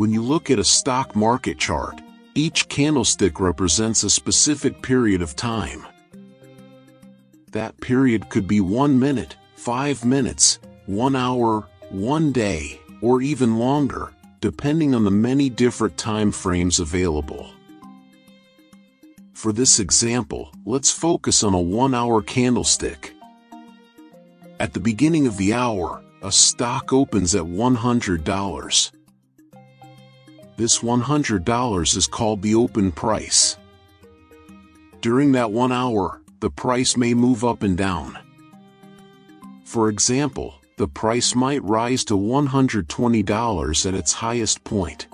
When you look at a stock market chart, each candlestick represents a specific period of time. That period could be 1 minute, 5 minutes, 1 hour, 1 day, or even longer, depending on the many different time frames available. For this example, let's focus on a 1-hour candlestick. At the beginning of the hour, a stock opens at $100. This $100 is called the open price. During that 1 hour, the price may move up and down. For example, the price might rise to $120 at its highest point.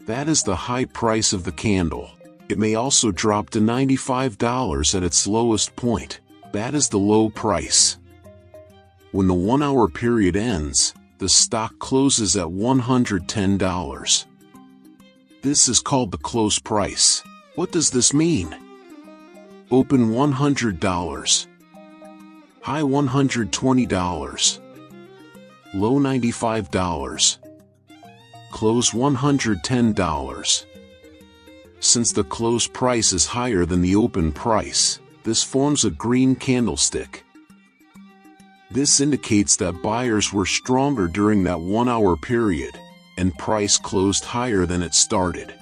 That is the high price of the candle. It may also drop to $95 at its lowest point. That is the low price. When the 1-hour period ends, the stock closes at $110. This is called the close price. What does this mean? Open $100. High $120. Low $95. Close $110. Since the close price is higher than the open price, this forms a green candlestick. This indicates that buyers were stronger during that 1-hour period, and price closed higher than it started.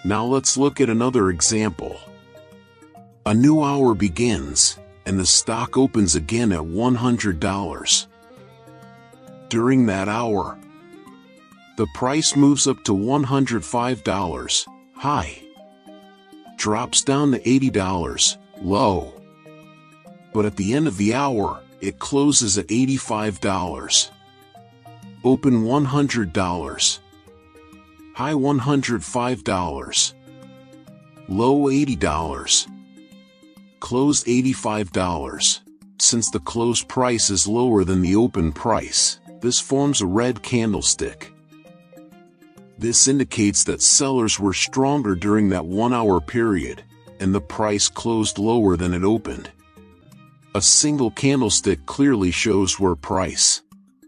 Now let's look at another example. A new hour begins, and the stock opens again at $100. During that hour, the price moves up to $105, high, drops down to $80, low. But at the end of the hour, it closes at $85. Open $100. High $105. Low $80. Close $85. Since the close price is lower than the open price, this forms a red candlestick. This indicates that sellers were stronger during that 1-hour period, and the price closed lower than it opened. A single candlestick clearly shows where price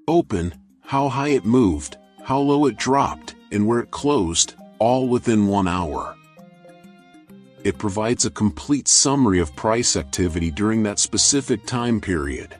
opened, how high it moved, how low it dropped, and where it closed, all within 1 hour. It provides a complete summary of price activity during that specific time period.